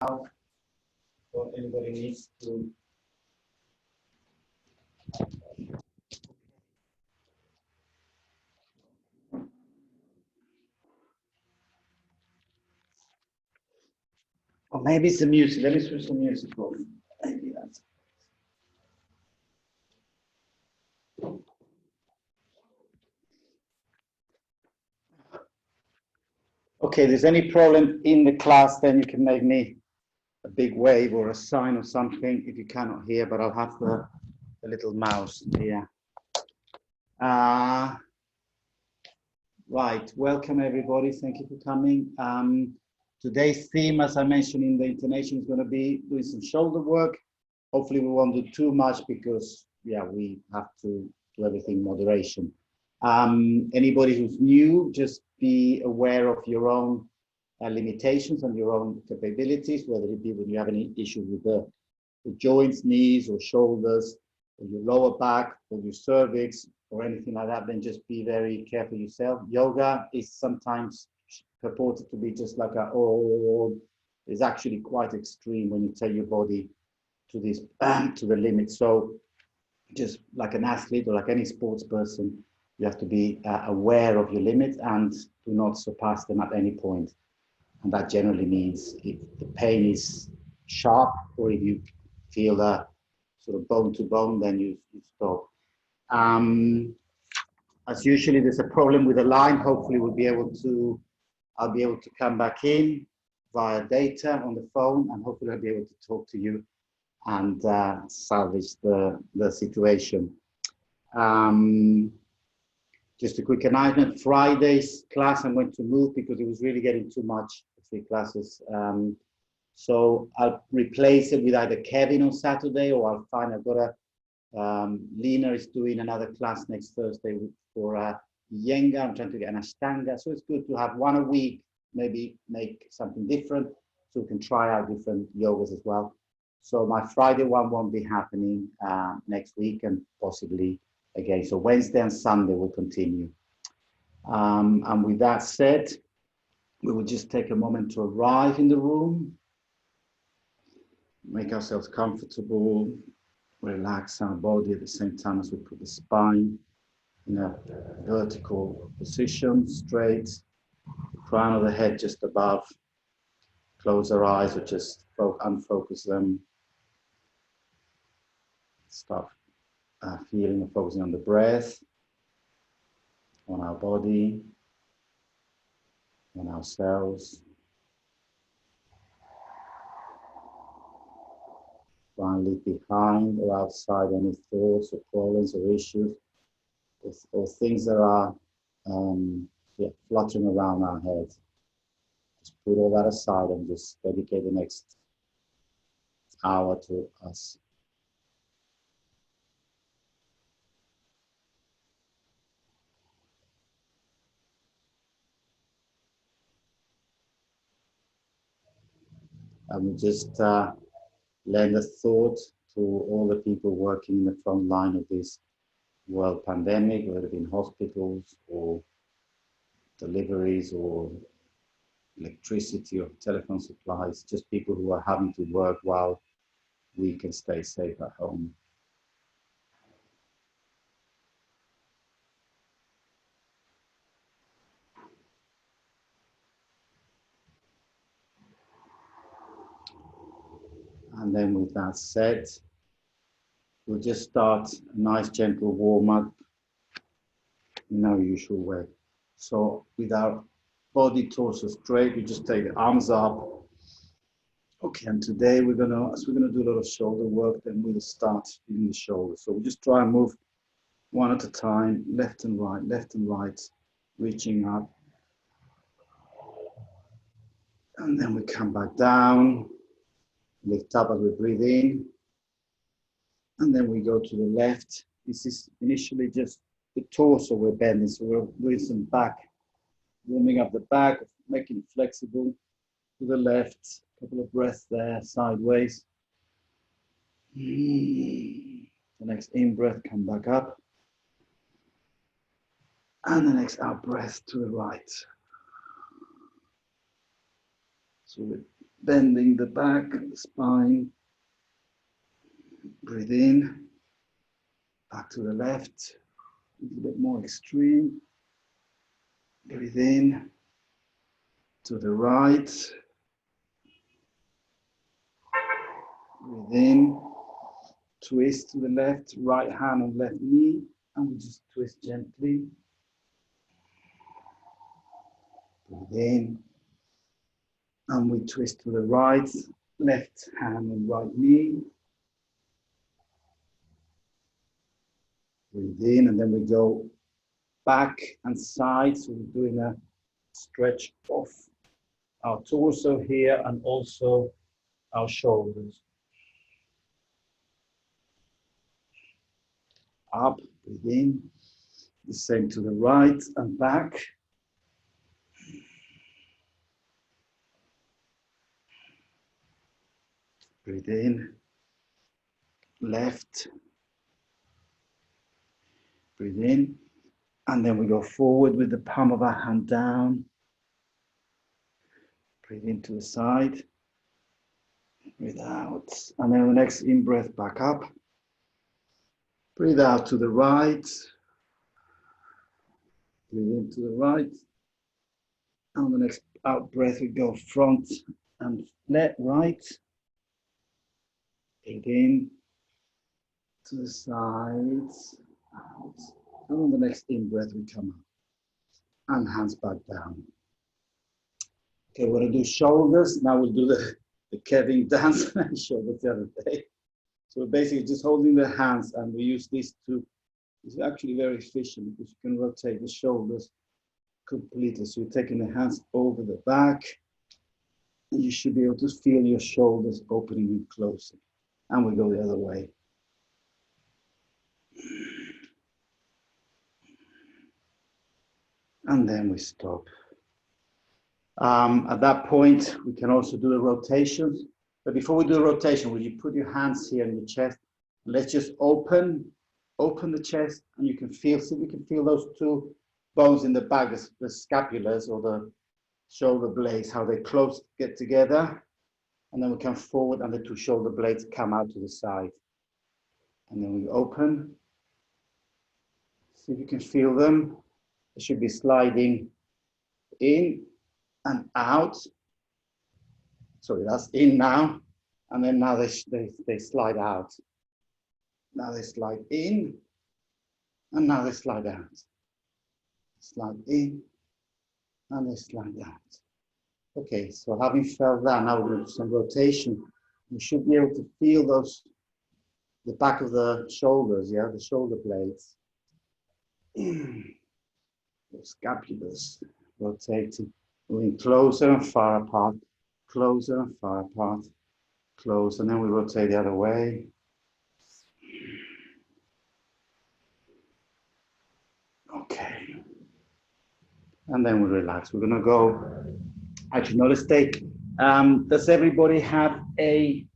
or anybody needs to. Or maybe it's the music. Let me switch the music off. Maybe that's. Okay, if there's any problem in the class, then you can make me a big wave or a sign or something if you cannot hear, but I'll have the little mouse here. Right, welcome everybody. Thank you for coming. Today's theme, as I mentioned in the intonation, is going to be doing some shoulder work. Hopefully we won't do too much because, yeah, we have to do everything in moderation. Anybody who's new, just be aware of your own limitations and your own capabilities, whether it be when you have any issues with the joints, knees or shoulders, or your lower back or your cervix or anything like that, then just be very careful yourself. Yoga is sometimes purported to be just like it's actually quite extreme when you take your body to this to the limit. So just like an athlete or like any sports person, you have to be aware of your limits and do not surpass them at any point. And that generally means if the pain is sharp or if you feel sort of bone to bone, then you stop. As usually, there's a problem with the line. Hopefully, I'll be able to come back in via data on the phone, and hopefully I'll be able to talk to you and salvage the situation. Just a quick announcement, Friday's class I'm going to move because it was really getting too much, 3 classes. So I'll replace it with either Kevin on Saturday or I've got Lena is doing another class next Thursday for Yenga. I'm trying to get an Ashtanga. So it's good to have one a week, maybe make something different so we can try out different yogas as well. So my Friday one won't be happening next week and possibly again. So Wednesday and Sunday will continue. And with that said, we will just take a moment to arrive in the room, make ourselves comfortable, relax our body at the same time as we put the spine in a vertical position, straight, crown of the head just above. Close our eyes or just unfocus them. Start feeling and focusing on the breath, on our body, on ourselves. Finally, behind or outside any thoughts or problems or issues or things that are fluttering around our head. Just put all that aside and just dedicate the next hour to us. And we just lend a thought to all the people working in the front line of this world pandemic, whether in hospitals or deliveries or electricity or telephone supplies, just people who are having to work while we can stay safe at home. And then with that said, we'll just start a nice gentle warm-up in our usual way. So with our body torso straight, we just take the arms up. Okay, and today as we're gonna do a lot of shoulder work, then we'll start in the shoulders. So we'll just try and move one at a time, left and right, reaching up. And then we come back down, lift up as we breathe in. And then we go to the left. This is initially just the torso we're bending. So we're doing some back, warming up the back, making it flexible. To the left, a couple of breaths there, sideways. The next in-breath, come back up. And the next out breath to the right. So we're bending the back, the spine. Breathe in, back to the left, a little bit more extreme. Breathe in, to the right. Breathe in, twist to the left, right hand and left knee, and we just twist gently. Breathe in, and we twist to the right, left hand and right knee. Breathe in, and then we go back and side, so we're doing a stretch off our torso here and also our shoulders. Up, breathe in, the same to the right and back. Breathe in, left, breathe in, and then we go forward with the palm of our hand down. Breathe into the side, breathe out, and then the next in-breath back up. Breathe out to the right, breathe into the right, and the next out breath we go front and left, right. Breathe in to the sides, out, and on the next in-breath we come up, and hands back down. Okay, we're going to do shoulders. Now we'll do the Kevin dance and shoulders the other day. So we're basically just holding the hands, and we use these to, it's actually very efficient because you can rotate the shoulders completely. So you're taking the hands over the back, and you should be able to feel your shoulders opening and closing. And we go the other way. And then we stop. At that point, we can also do the rotations. But before we do the rotation, will you put your hands here in your chest? Let's just open the chest, and you can feel, see, we can feel those two bones in the back, the scapulars or the shoulder blades, how they close, get together. And then we come forward, and the two shoulder blades come out to the side. And then we open. See if you can feel them. They should be sliding in and out. Sorry, that's in now. And then now they slide out. Now they slide in, and now they slide out. Slide in, and they slide out. Okay, so having felt that, now we're going to do some rotation. You should be able to feel those, the back of the shoulders, yeah, the shoulder blades. The scapulars rotating, moving closer and far apart, closer and far apart, close, and then we rotate the other way. Okay. And then we relax. We're gonna go, actually, no, let's take, does everybody have a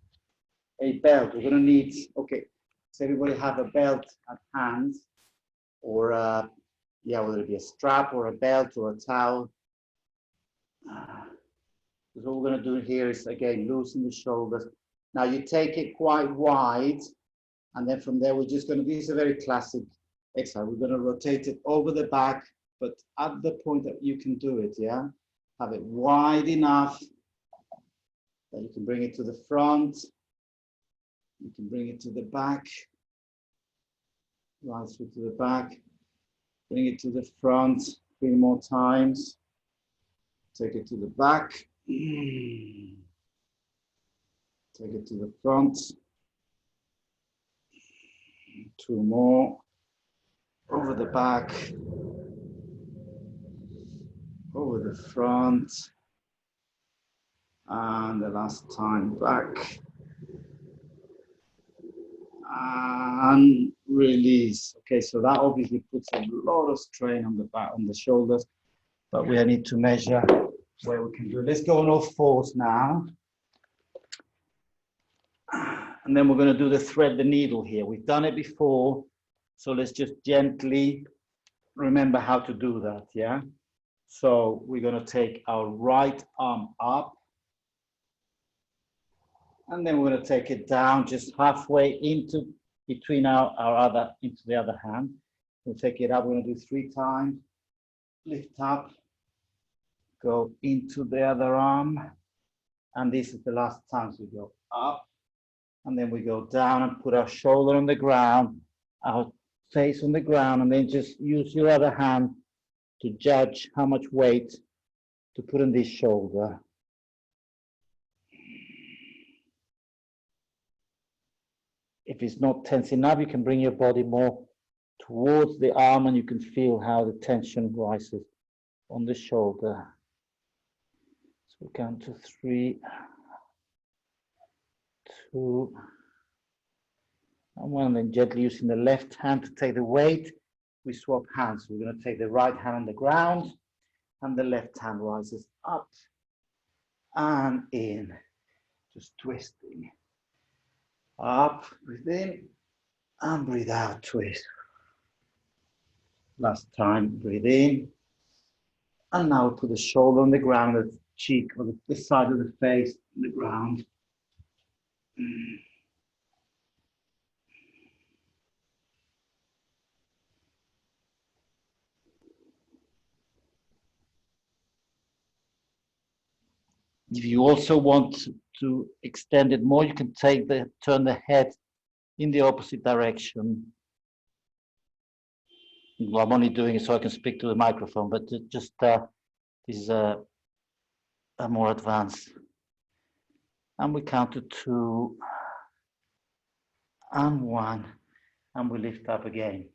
belt? We're gonna need, okay, does everybody have a belt at hand? Or, yeah, whether it be a strap or a belt or a towel. Because what we're gonna do here is, again, loosen the shoulders. Now you take it quite wide, and then from there, we're just gonna, this is a very classic exercise. We're gonna rotate it over the back, but at the point that you can do it, yeah? Have it wide enough that you can bring it to the front. You can bring it to the back. Right through to the back. Bring it to the front 3 more times. Take it to the back. Take it to the front. 2 more. Over the back. Over the front. And the last time back. And release. Okay, so that obviously puts a lot of strain on the back, on the shoulders, but we need to measure where we can do it. Let's go on all fours now. And then we're going to do the thread the needle here. We've done it before, so let's just gently remember how to do that, yeah? So we're going to take our right arm up, And then we're going to take it down just halfway into between into the other hand. We'll take it up. We're going to do 3 times. Lift up, go into the other arm. And this is the last time. So we go up and then we go down and put our shoulder on the ground, our face on the ground, and then just use your other hand to judge how much weight to put on this shoulder. If it's not tense enough, you can bring your body more towards the arm and you can feel how the tension rises on the shoulder. So we count to 3, 2, and 1. Then gently using the left hand to take the weight, we swap hands. So we're going to take the right hand on the ground and the left hand rises up and in, just twisting. Up, breathe in, and breathe out, twist. Last time, breathe in. And now put the shoulder on the ground, the cheek or the side of the face on the ground. If you also want to extend it more, you can turn the head in the opposite direction. Well, I'm only doing it so I can speak to the microphone, but just this is a more advanced. And we count to 2 and 1, and we lift up again.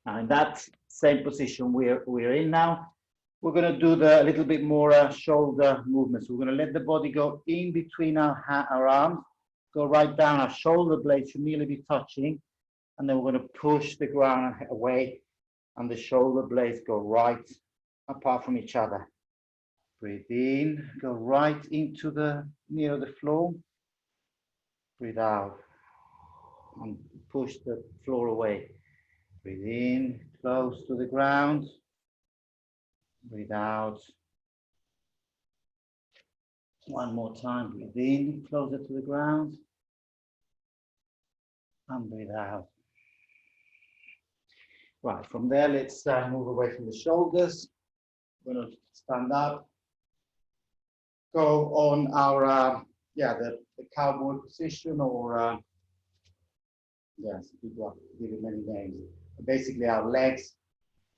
Now in that same position we're in now, we're going to do a little bit more shoulder movements. We're going to let the body go in between our arms, go right down. Our shoulder blades should nearly be touching. And then we're going to push the ground away and the shoulder blades go right apart from each other. Breathe in, go right into near the floor. Breathe out and push the floor away. Breathe in, close to the ground. Breathe out. One more time, breathe in, closer to the ground. And breathe out. Right, from there, let's move away from the shoulders. We're going to stand up. Go on our, the cowboy position, or, yes, people give it many names. Basically, our legs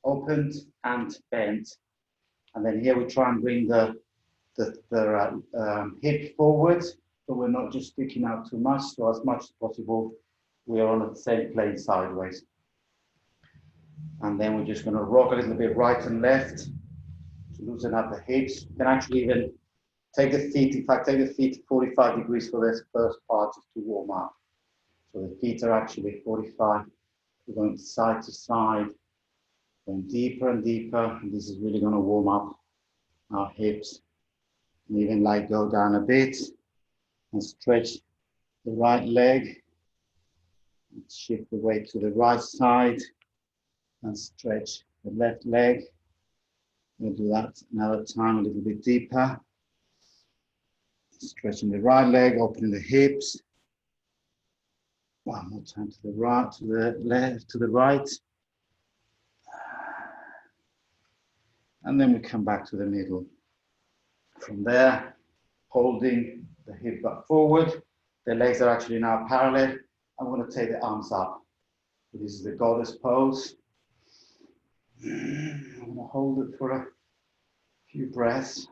opened and bent. And then here we try and bring the hip forward, so we're not just sticking out too much. So as much as possible, we are on the same plane sideways. And then we're just going to rock a little bit right and left to loosen up the hips. You can actually even take the feet, in fact, take the feet 45 degrees for this first part just to warm up. So the feet are actually 45. We're going side to side, going deeper and deeper. And this is really going to warm up our hips. And even like go down a bit and stretch the right leg. And shift the weight to the right side and stretch the left leg. We'll do that another time, a little bit deeper. Stretching the right leg, opening the hips. One more time to the right, to the left, to the right. And then we come back to the middle. From there, holding the hip back forward. The legs are actually now parallel. I'm going to take the arms up. So this is the goddess pose. I'm going to hold it for a few breaths.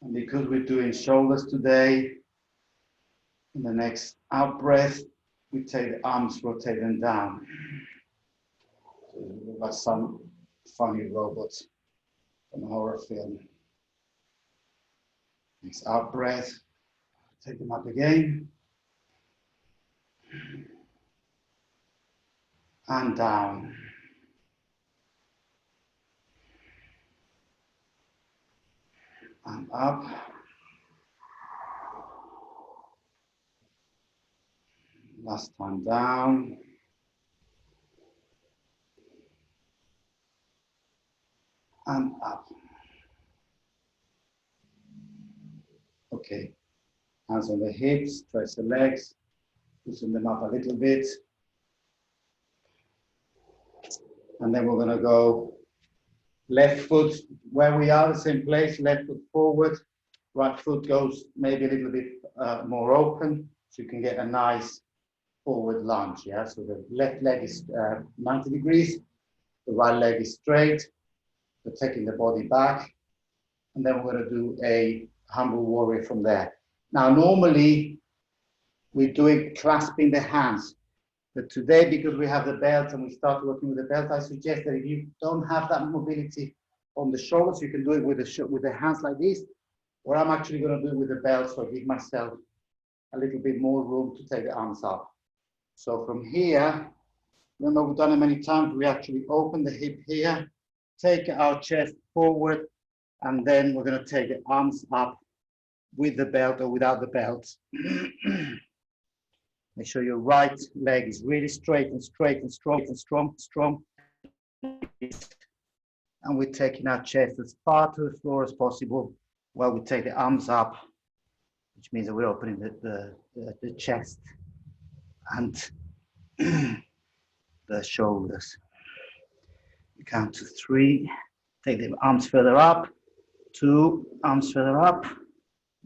And because we're doing shoulders today, in the next out breath, we take the arms, rotate them down. So we look like some funny robots from a horror film. Next out breath, take them up again. And down. And up. Last time down. And up. Okay. Hands on the hips, stretch the legs, loosen them up a little bit. And then we're going to go left foot where we are, the same place, left foot forward. Right foot goes maybe a little bit more open, so you can get a nice forward lunge. Yeah, so the left leg is 90 degrees, the right leg is straight. We're taking the body back, and then we're going to do a humble warrior from there. Now, normally we do it clasping the hands, but today, because we have the belt and we start working with the belt, I suggest that if you don't have that mobility on the shoulders, you can do it with the hands like this, or I'm actually going to do it with the belt, so I give myself a little bit more room to take the arms up. So from here, remember we've done it many times, we actually open the hip here, take our chest forward, and then we're going to take the arms up with the belt or without the belt. Make sure your right leg is really straight and strong and strong. And we're taking our chest as far to the floor as possible while we take the arms up, which means that we're opening the chest and the shoulders. We count to 3, take the arms further up, 2, arms further up,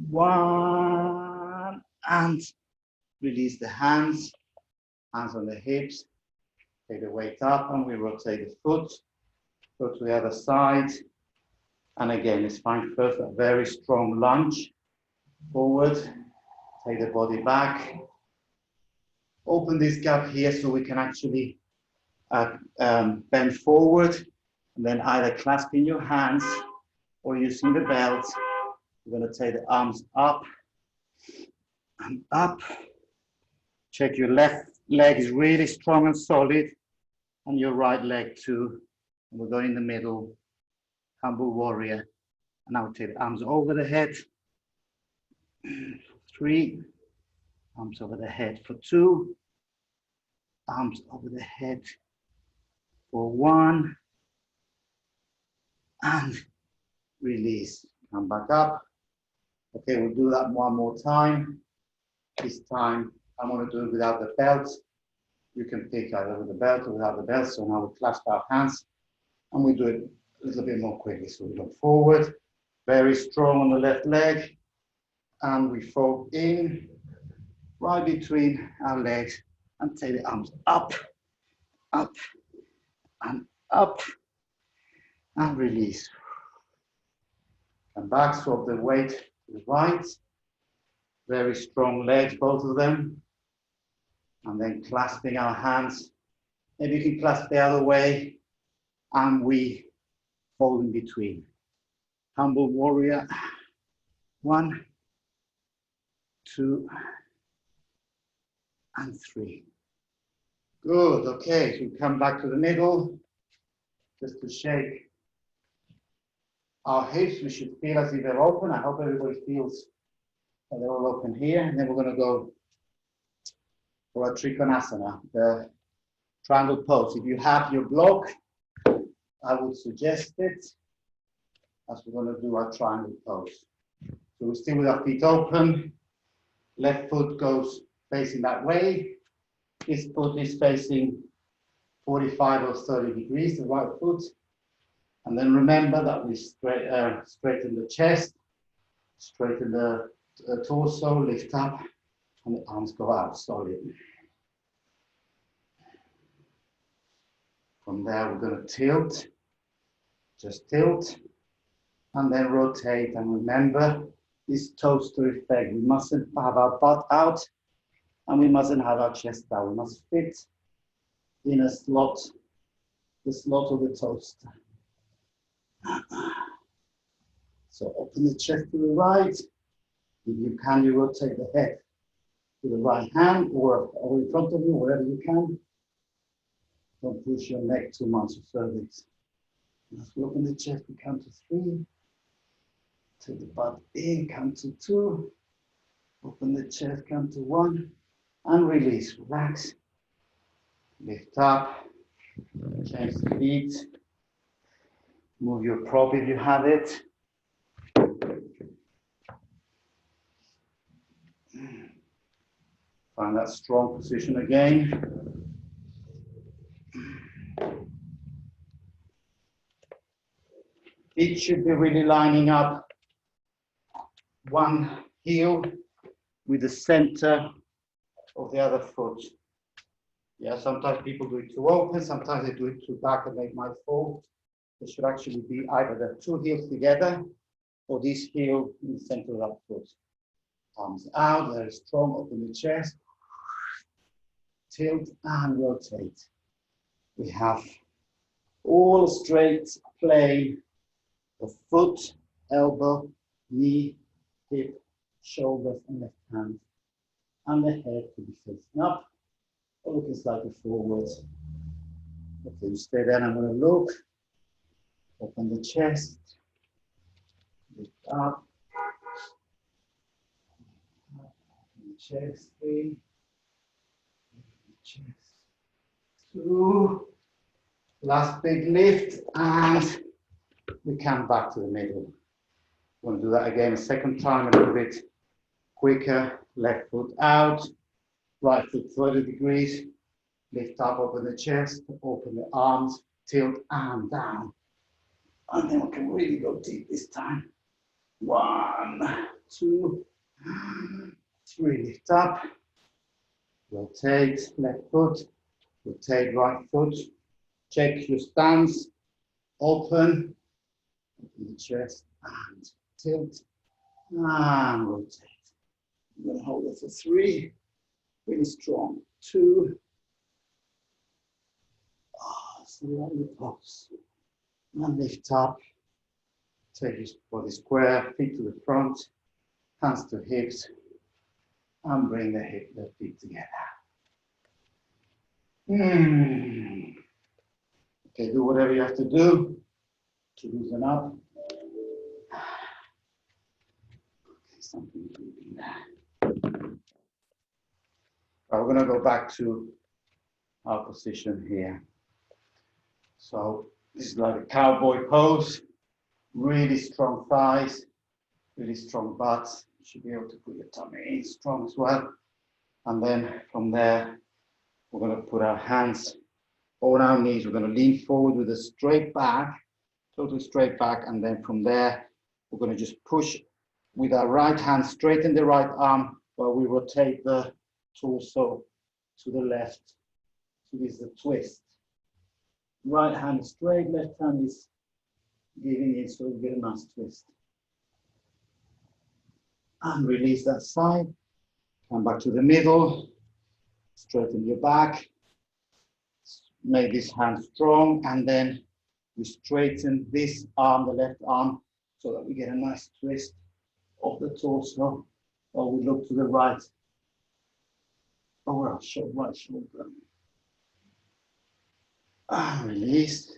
1, and release the hands on the hips, take the weight up, and we rotate the foot, go to the other side, and again, let's find first a very strong lunge, forward, take the body back, open this gap here so we can actually bend forward, and then either clasping your hands or using the belt, we're going to take the arms up and up. Check your left leg is really strong and solid, and your right leg too. And we're going in the middle, humble warrior. And now we take the arms over the head. 3, arms over the head for 2, arms over the head for 1, and release. Come back up. Okay, we'll do that one more time. This time, I'm going to do it without the belt. You can pick either with the belt or without the belt. So now we clasp our hands and we do it a little bit more quickly. So we go forward, very strong on the left leg, and we fold in right between our legs and take the arms up, up, and up, and release. Come back, swap the weight to the right. Very strong legs, both of them. And then clasping our hands. Maybe you can clasp the other way. And we fold in between. Humble warrior. 1, 2, and 3. Good, okay. So we come back to the middle. Just to shake our hips. We should feel as if they're open. I hope everybody feels that they're all open here. And then we're going to go for a trikonasana, the triangle pose. If you have your block, I would suggest it as we're going to do our triangle pose. So we're still with our feet open. Left foot goes facing that way. This foot is facing 45 or 30 degrees, the right foot. And then remember that we straighten the chest, straighten the torso, lift up, and the arms go out solid. From there, we're going to tilt, just tilt, and then rotate. And remember this toaster effect. We mustn't have our butt out, and we mustn't have our chest out. We must fit in a slot, the slot of the toaster. So open the chest to the right. If you can, you rotate the head to the right hand or in front of you, wherever you can. Don't push your neck too much, your cervix. As we open the chest, we count to 3. Take the butt in, count to 2. Open the chest, count to 1. And release, relax. Lift up, change the feet. Move your prop if you have it. Find that strong position again. It should be really lining up one heel with the center of the other foot. Yeah, sometimes people do it too open, sometimes they do it too back and they might fall. It should actually be either the two heels together or this heel in the center of that foot. Arms out, very strong, open the chest, tilt and rotate. We have all straight plane of foot, elbow, knee, hip, shoulders, and left hand. And the head could be facing up or looking slightly forward. Okay, you stay there, and I'm going to look. Open the chest, lift up, open the chest, 3, chest, 2, last big lift, and we come back to the middle. We're going to do that again a second time, a little bit quicker. Left foot out, right foot 30 degrees, lift up, open the chest, open the arms, tilt and down. And then we can really go deep this time. 1, 2, 3, lift up, rotate left foot, rotate right foot, check your stance, open the chest and tilt and rotate. I'm going to hold it for 3, really strong, 2, slightly pulse, and lift up, take your body square, feet to the front, hands to hips, and bring the feet together. Okay, do whatever you have to do to loosen up. Okay, something moving there. We're going to go back to our position here. So this is like a cowboy pose, really strong thighs, really strong butts. You should be able to put your tummy in strong as well. And then from there, we're going to put our hands on our knees. We're going to lean forward with a straight back, totally straight back. And then from there, we're going to just push with our right hand, straighten the right arm while we rotate the torso to the left. So this is a twist. Right hand is straight, left hand is giving in, so we get a nice twist. And release that side. Come back to the middle. Straighten your back. Make this hand strong, and then we straighten this arm, the left arm, so that we get a nice twist of the torso. Or we look to the right over our right shoulder. And release.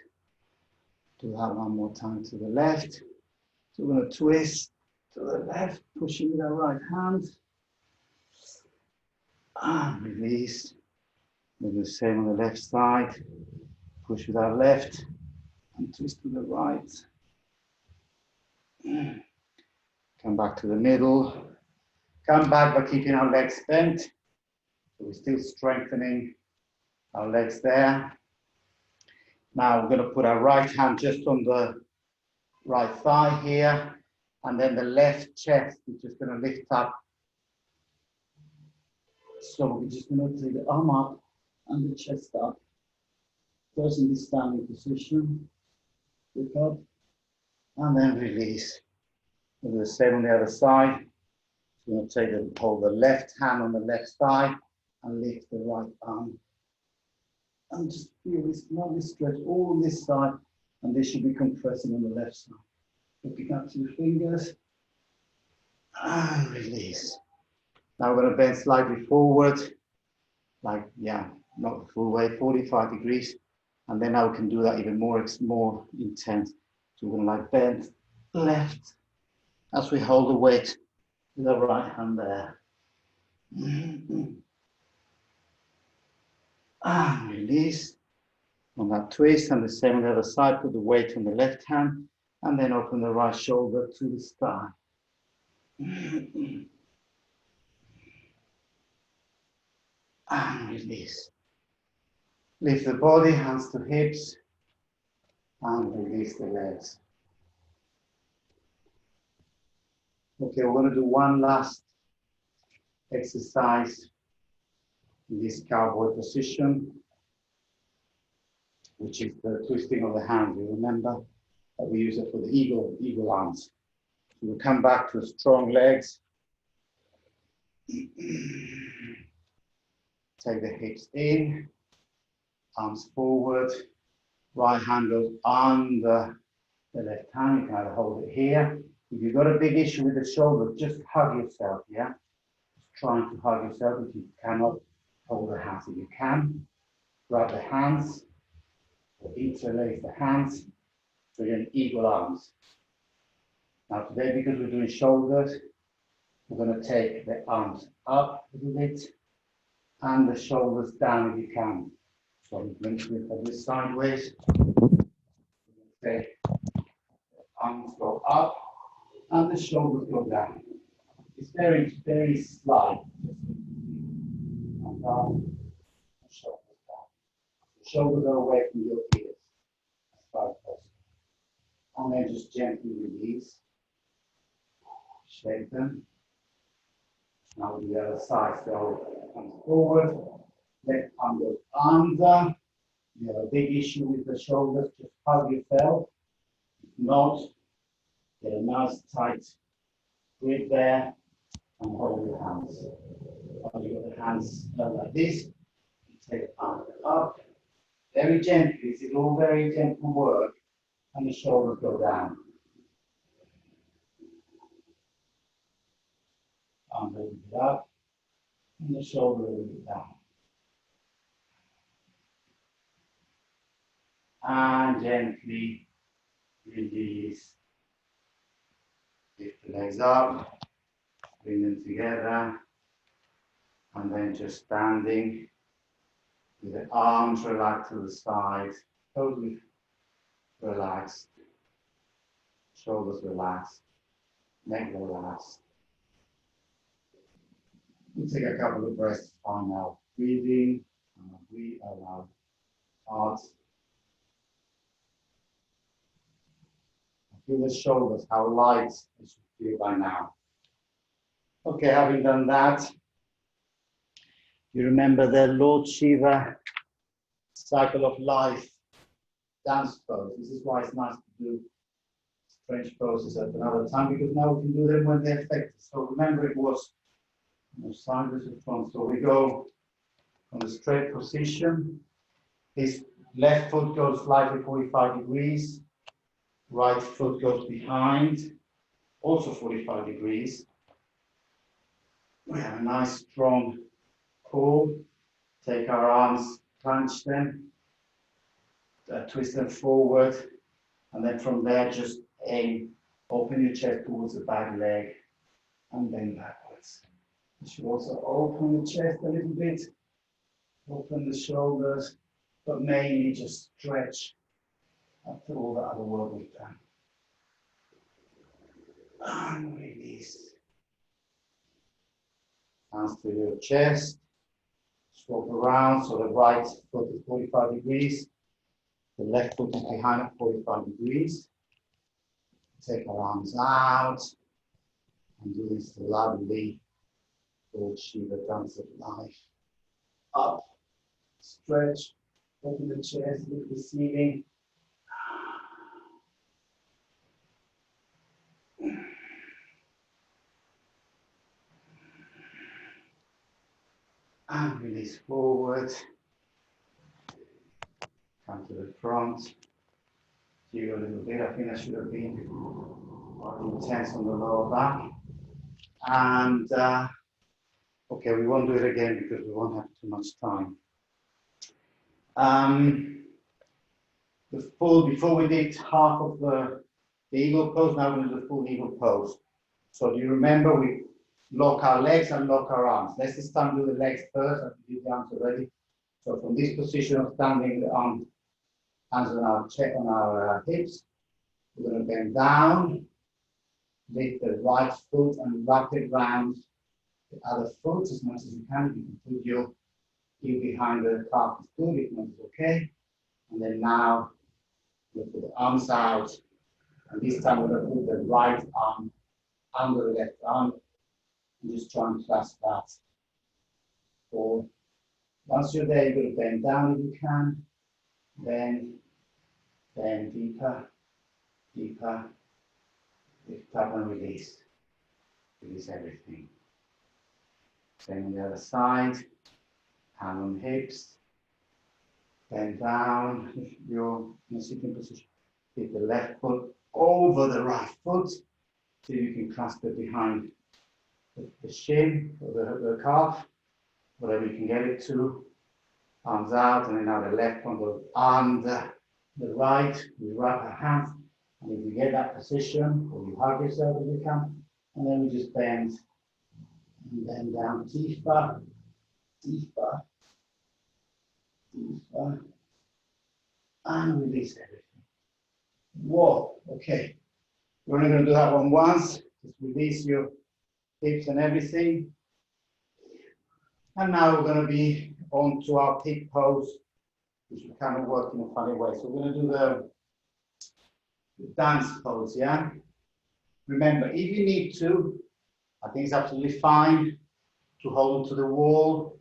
Do that one more time to the left. So we're going to twist to the left, pushing with our right hand. And release. We'll do the same on the left side. Push with our left and twist to the right. Come back to the middle. Come back by keeping our legs bent. So we're still strengthening our legs there. Now we're going to put our right hand just on the right thigh here, and then the left chest, we're just going to lift up. So we're just going to take the arm up and the chest up. First in this standing position, lift up, and then release. We'll do the same on the other side. So we're going to hold the left hand on the left thigh and lift the right arm. And just feel this lovely stretch all on this side, and this should be compressing on the left side. Looking up to your fingers and release. Now we're going to bend slightly forward, like, yeah, not the full way, 45 degrees. And then now we can do that even more intense. So we're going to like bend left as we hold the weight with the right hand there. And release on that twist, and the same on the other side. Put the weight on the left hand and then open the right shoulder to the sky. And release. Lift the body, hands to hips, and release the legs. Okay, we're going to do one last exercise in this cowboy position, which is the twisting of the hand. You remember that we use it for the eagle arms. So we'll come back to strong legs. Take the hips in, arms forward, right hand goes under the left hand. You can either hold it here. If you've got a big issue with the shoulder, just hug yourself, yeah? Just trying to hug yourself. If you cannot, hold the hands. If you can, grab the hands, or interlace the hands, so you're in eagle arms. Now today, because we're doing shoulders, we're going to take the arms up a little bit, and the shoulders down if you can. So I'm going to do this sideways. Okay. Arms go up and the shoulders go down. It's very, very slight. And down, and shoulders down. The shoulders are away from your ears as far as possible. And then just gently release. Shake them. Now the other side, so comes forward. Left arm goes under. You have a big issue with the shoulders, just hug yourself. If not, get a nice tight grip there and hold your hands. Hold your hands like this. Take the arm up. Very gently. This is all very gentle work. And the shoulders go down. Arm a little bit up. And the shoulder a little bit down. And gently release. Lift the legs up, bring them together, and then just standing with the arms relaxed to the side, totally relaxed, shoulders relaxed, neck relaxed. We'll take a couple of breaths on now. Breathing, breathe out loud. Heart. Feel the shoulders, how light it should feel by now. Okay, having done that, you remember the Lord Shiva cycle of life dance pose. This is why it's nice to do strange poses at another time, because now we can do them when they're effective. So remember, it was sideways to front. So we go from the straight position. His left foot goes slightly 45 degrees. Right foot goes behind, also 45 degrees. We have a nice strong pull. Take our arms, clench them, twist them forward, and then from there just aim, open your chest towards the back leg, and then backwards. You should also open the chest a little bit, open the shoulders, but mainly just stretch after all the other work we've done. And release. Hands to your chest. Swap around so the right foot is 45 degrees. The left foot is behind at 45 degrees. Take our arms out and do this lovely Lord Shiva dance of life. Up, stretch, open the chest, lift the ceiling. And release forward. Come to the front. Jig a little bit. I think I should have been more intense on the lower back. And okay, we won't do it again because we won't have too much time. Before we did half of the eagle pose, now we're going to do the full eagle pose. So do you remember we lock our legs and lock our arms? Let's this time do the legs first. I did the arms already. So from this position of standing, the arms, hands on our chest, on our hips, we're going to bend down, lift the right foot and wrap it around the other foot as much as you can. You can put your heel behind the calf is good, if not, it's okay. And then now, we put the arms out. And this time we're going to put the right arm under the left arm. And just try and clasp that. Or once you're there, you're going to bend down if you can. Bend deeper, deeper. Lift up and release. Release everything. Same on the other side. Hand on hips. Bend down. If you're in a sitting position, take the left foot over the right foot. So you can clasp it behind the shin or the calf, whatever you can get it to. Arms out, and then now the left one goes under the right. You wrap our hands, and if you get that position, or you hug yourself if you can, and then we just bend and bend down deeper, deeper, deeper, and release everything. Whoa, okay. We're only going to do that one once. Just release your hips and everything. And now we're going to be on to our pig pose, which we kind of work in a funny way. So we're going to do the dance pose, yeah? Remember, if you need to, I think it's absolutely fine to hold onto the wall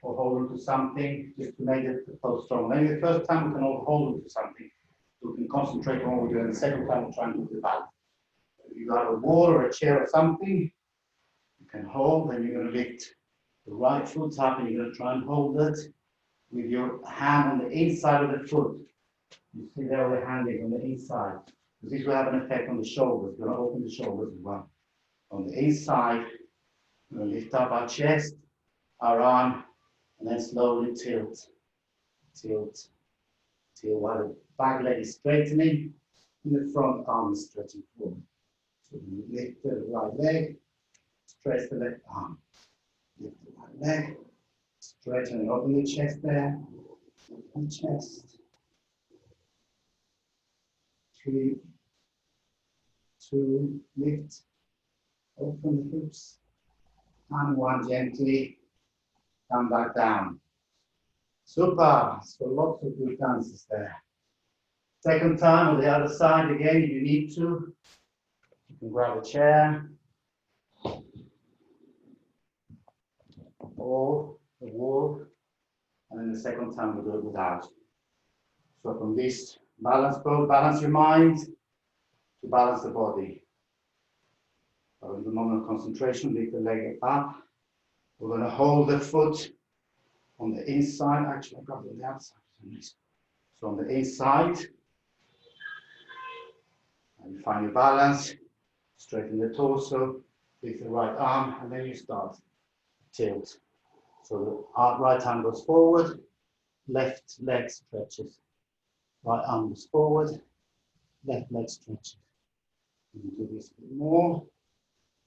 or hold onto something just to make the pose strong. Maybe the first time we can all hold onto something, so we can concentrate on what we're doing. The second time we're trying to do the balance. If you got a wall or a chair or something, you can hold, and you're going to lift the right foot up, and you're going to try and hold it with your hand on the inside of the foot. You see there where the hand is on the inside. Because this will have an effect on the shoulders. We're going to open the shoulders as well. On the inside, we're going to lift up our chest, our arm, and then slowly tilt, tilt, tilt while the back leg is straightening and the front arm is stretching forward. So we lift the right leg, stretch the left arm. Lift the right leg, stretch and open the chest there. Open the chest. 3, 2, lift. Open the hips. And 1, gently come back down. Super. So lots of good dances there. Second time on the other side again, if you need to. You can grab a chair. Or the wall, and then the second time we'll do it without. So from this balance pose, balance your mind to balance the body. So in the moment of concentration, lift the leg up. We're going to hold the foot on the inside. Actually, I've got it on the outside. So on the inside, and you find your balance, straighten the torso, lift the right arm, and then you start tilt. So the right arm goes forward, left leg stretches. Right arm goes forward, left leg stretches. You can do this a bit more,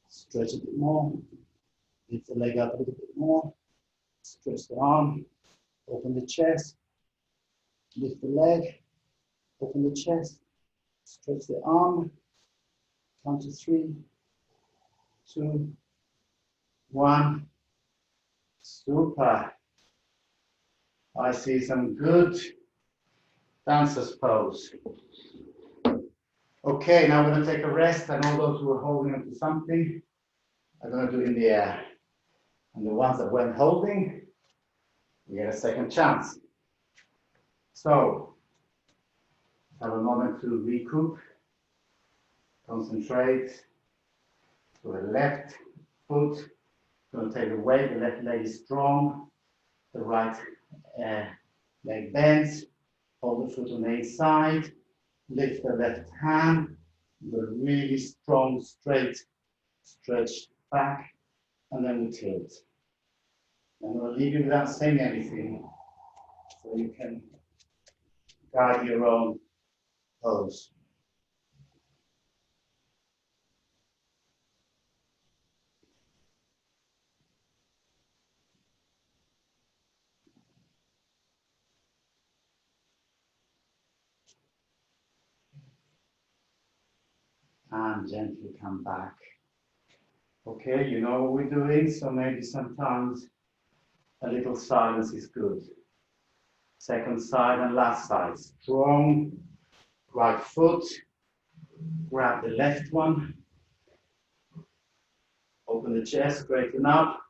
stretch a bit more, lift the leg up a little bit more, stretch the arm, open the chest, lift the leg, open the chest, stretch the arm, count to 3, 2, 1. Super. I see some good dancers pose. Okay, now we're going to take a rest, and all those who are holding onto something are going to do it in the air. And the ones that weren't holding, we get a second chance. So, have a moment to recoup, concentrate. So the left foot, going to take the weight, the left leg is strong, the right leg bends, hold the foot on the inside, lift the left hand, with a really strong, straight stretch back, and then we tilt. I'm going to leave you without saying anything, so you can guide your own pose. And gently come back. Okay, you know what we're doing, so maybe sometimes A little silence is good. Second side and last side. Strong right foot. Grab the left one. Open the chest, straighten up,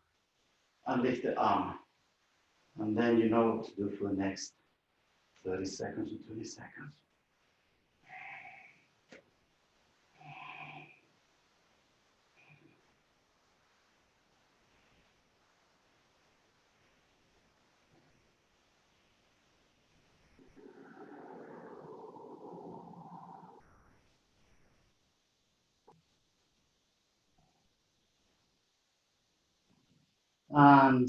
and lift the arm. And then you know what to do for the next 30 seconds or 20 seconds. And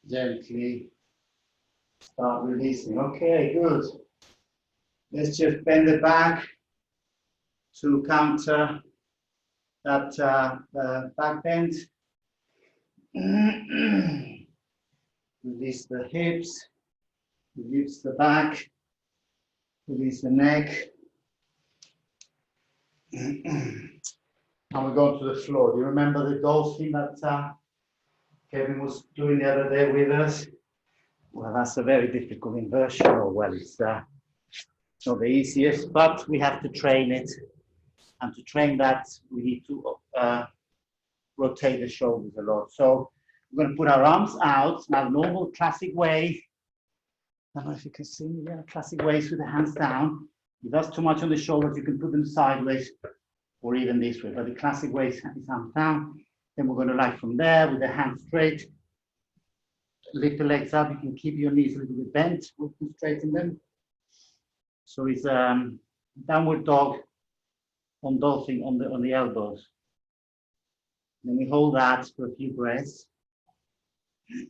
gently start releasing. Okay, good. Let's just bend the back to counter that back bend. Release the hips, release the back, release the neck. And we go to the floor. Do you remember the dolphin that Kevin was doing the other day with us? Well, that's a very difficult inversion. Oh, well, it's not the easiest, but we have to train it. And to train that, we need to rotate the shoulders a lot. So we're going to put our arms out. Now, normal classic way. I don't know if you can see me there. Classic ways with the hands down. If that's too much on the shoulders, you can put them sideways or even this way. But the classic way is hands down. Then we're going to like from there with the hands straight. Lift the legs up. You can keep your knees a little bit bent. We can straighten them. So it's downward dog on dolphin on the elbows. Then we hold that for a few breaths.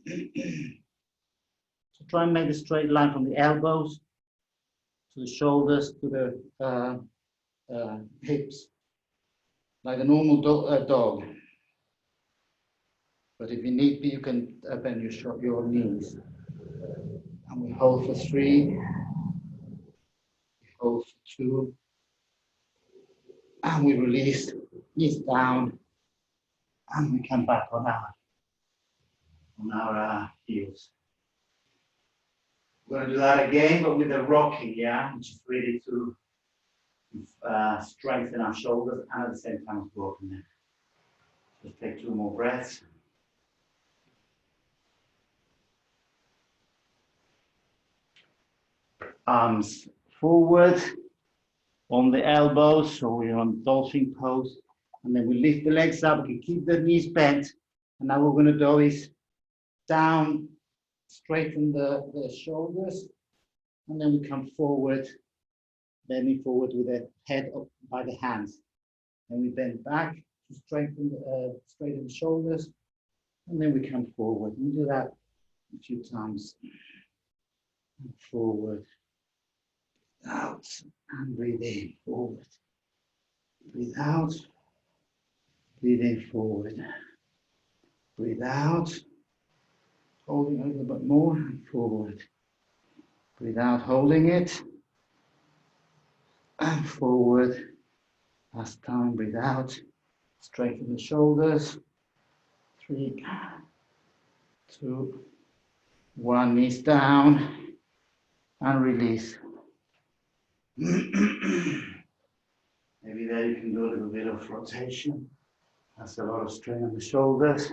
So try and make a straight line from the elbows to the shoulders to the hips, like a normal dog. But if you need be, you can bend your knees. And we hold for 3, we hold for 2, and we release, knees down, and we come back on our heels. We're going to do that again, but with the rocking, yeah, which is really to strengthen our shoulders and at the same time broken neck. Just take 2 more breaths. Arms forward on the elbows, so we're on dolphin pose, and then we lift the legs up. We can keep the knees bent, and now what we're going to do is down, straighten the shoulders, and then we come forward, bending forward with the head up by the hands. And we bend back to straighten the shoulders, and then we come forward. We do that a few times. And forward, out, and breathe in, forward. Breathe out, breathe in, forward. Breathe out, holding a little bit more, and forward. Breathe out, holding it, and forward. Last time, breathe out, straighten the shoulders. 3, 2, 1, knees down, and release. Maybe there you can do a little bit of rotation. That's a lot of strain on the shoulders.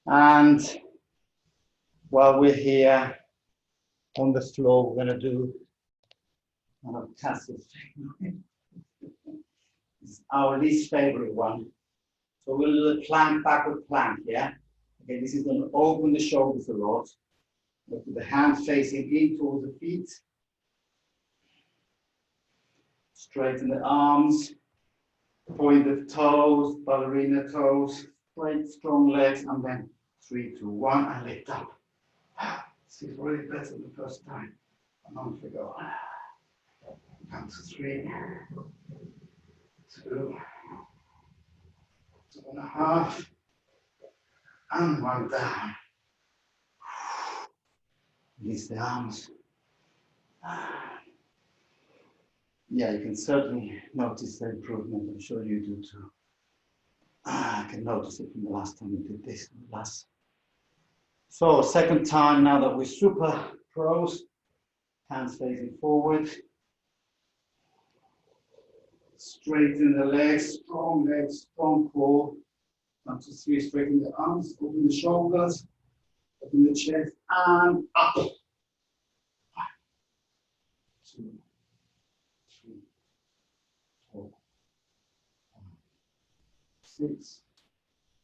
And while we're here on the floor, we're going to do our tassel thing. It's our least favorite one. So we'll do a plank, backward plank, yeah? Okay, this is going to open the shoulders a lot. With the hands facing in towards the feet. Straighten the arms. Point the toes, ballerina toes. Straight, strong legs, and then 3, 2, 1, and lift up. This is really better than the first time. A month ago. Count to 3, 2, 2.5, and 1 down. Release the arms. Yeah, you can certainly notice the improvement. I'm sure you do too. I can notice it from the last time we did this. So second time now that we're super pros, hands facing forward. Straighten the legs, strong core. 1, 2, 3, straighten the arms, open the shoulders, open the chest, and up. 1, 2, 3, 4, 5, 6,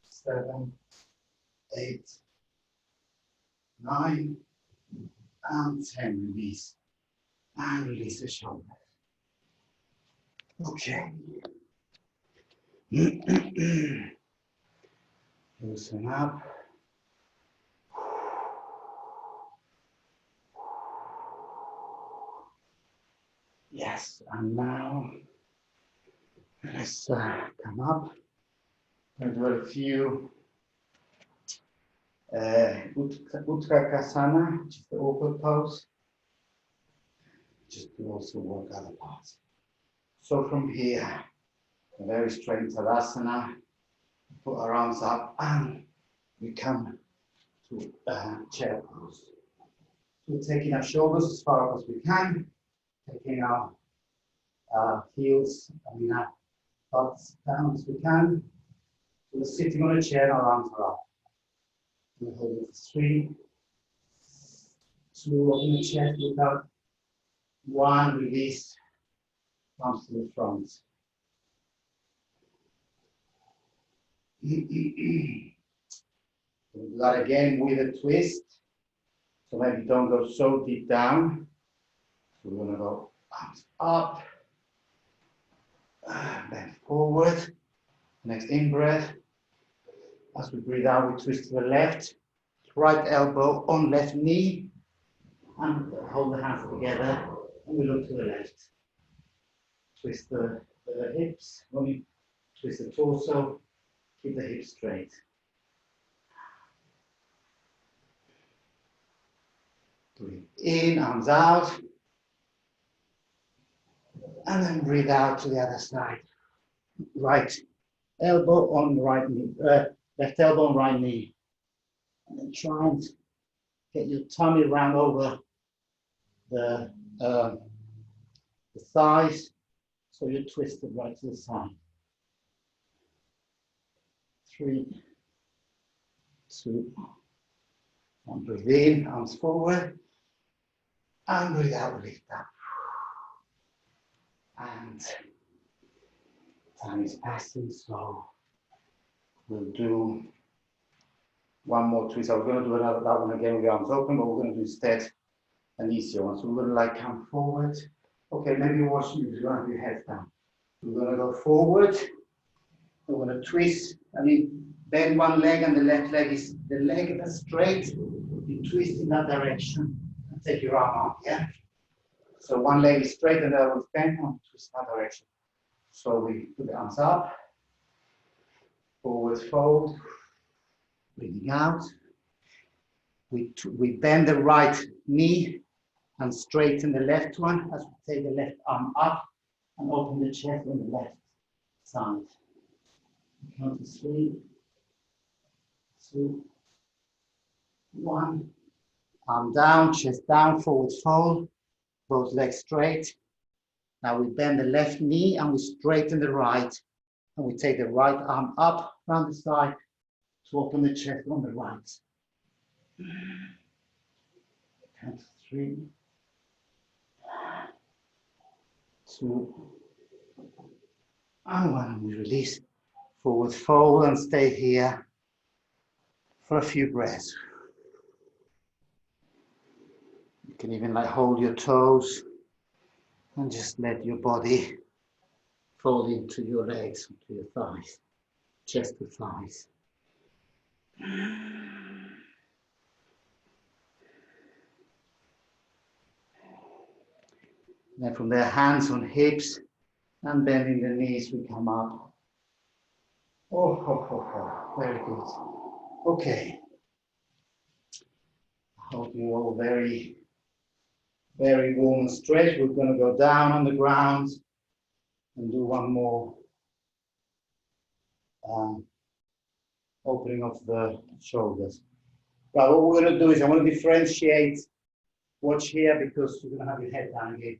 7, 8, 9, and 10. Release. And release the shoulder. Okay. Loosen up. Yes, and now let's come up and do a few Utkatasana, which is the awkward pose, just to also work other parts. So from here, a very straight Savasana, put our arms up and we come to chair pose. We're taking our shoulders as far up as we can, taking our heels and our butts down as we can. So we're sitting on a chair and our arms are up. We hold it for 3, 2, open the chest, look out. 1, release, arms to the front. We'll do that again with a twist. So maybe don't go so deep down. So we're going to go arms up, bend forward. Next in breath. As we breathe out, we twist to the left, right elbow on left knee, and hold the hands together, and we look to the left. Twist the hips, when we twist the torso, keep the hips straight. Breathe in, arms out, and then breathe out to the other side. Right elbow on right knee, left elbow on right knee. And then try and get your tummy round over the thighs, so you're twisted right to the side. 3, 2, 1. Breathe in, arms forward, and breathe out, lift up. And time is passing, so we'll do one more twist. I was going to do that one again with the arms open, but we're going to do instead an easier one. So we're going to like come forward. Okay, maybe watch me, you don't have your head down. We're going to go forward. We're going to twist. I mean, bend one leg and the left leg is the leg that's straight. You twist in that direction and take your arm up, yeah? So one leg is straight and the other one's bent and twist in that direction. So we put the arms up, forward fold, breathing out. We bend the right knee and straighten the left one as we take the left arm up and open the chest on the left side. Count to 3, 2, 1. Arm down, chest down, forward fold, both legs straight. Now we bend the left knee and we straighten the right. And we take the right arm up around the side to open the chest on the right. Count to 3, 2, and 1. And we release. Forward fold and stay here for a few breaths. You can even like hold your toes and just let your body fold into your legs, into your thighs, chest to thighs. Then from there, hands on hips and bending the knees, we come up. Oh, very good. Okay. I hope you all very, very warm and stretch. We're going to go down on the ground and do one more opening of the shoulders. But what we're going to do is I want to differentiate. Watch here because you're going to have your head down here.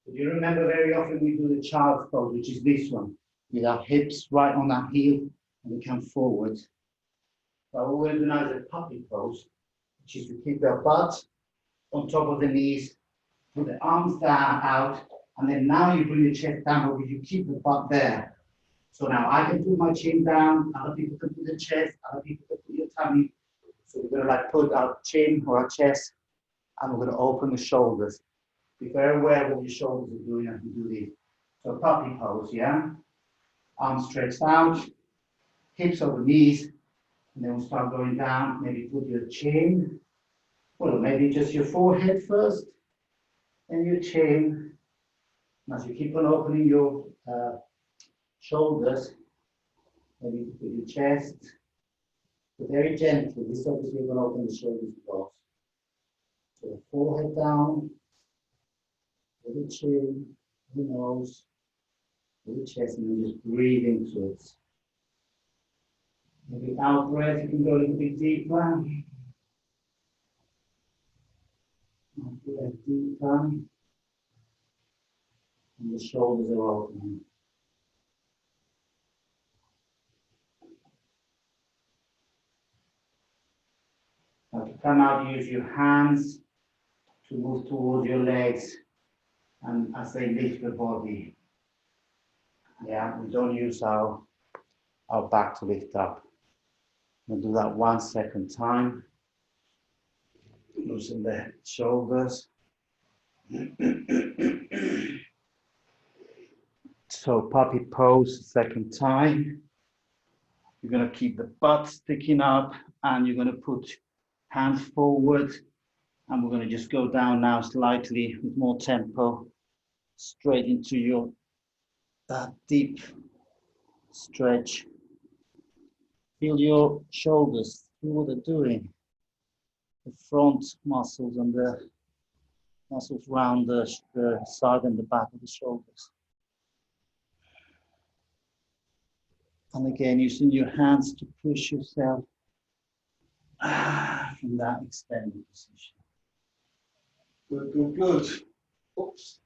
But you remember very often we do the child's pose, which is this one, with our hips right on our heel and we come forward. But what we're going to do now is a puppy pose, which is to keep our butt on top of the knees, put the arms down, out, and then now you bring the chest down, but you keep the butt there. So now I can put my chin down, other people can put the chest, other people can put your tummy. So we're going to like put our chin or our chest, and we're going to open the shoulders. Be very aware of what your shoulders are doing as you do this. So puppy pose, yeah? Arms stretched out, hips over knees, and then we'll start going down. Maybe put your chin, well, maybe just your forehead first, and your chin. As you keep on opening your shoulders, maybe put your chest, but very gently. This obviously will open the shoulders across. So the forehead down, with the chin, the nose, with the chest, and then just breathe into it. Maybe out breath, you can go a little bit deeper. Breath deeper. And the shoulders are open. Now to come out, use your hands to move towards your legs and as they lift the body. Yeah, we don't use our back to lift up. We'll do that 1 second time. Loosen the shoulders. So puppy pose, second time. You're going to keep the butt sticking up and you're going to put hands forward. And we're going to just go down now slightly with more tempo, straight into your deep stretch. Feel your shoulders, feel what they're doing. The front muscles and the muscles around the side and the back of the shoulders. And again, using your hands to push yourself from that extended position. Good, good, good. Oops,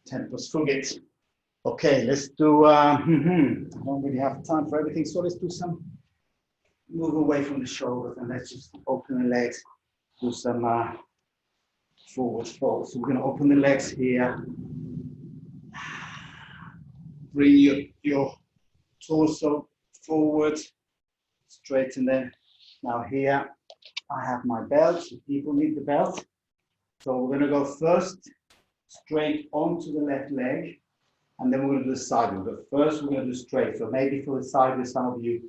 tempo's forget. Okay, let's do, I don't really have time for everything, so let's do some move away from the shoulders and let's just open the legs, do some forward fold. So we're going to open the legs here. Bring your torso forward, straighten them. Now here I have my belt, so people need the belt. So we're going to go first straight onto the left leg, and then we're going to do the sideways. But first we're going to do straight. So maybe for the sideways, some of you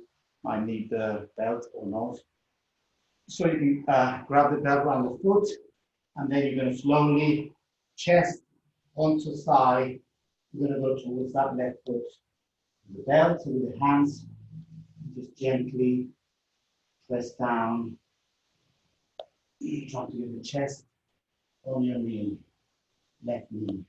might need the belt or not. So you can grab the belt around the foot, and then you're going to slowly chest onto thigh. You're going to go towards that left foot. The belt with the hands, just gently press down. Try to get the chest on your knee, left knee.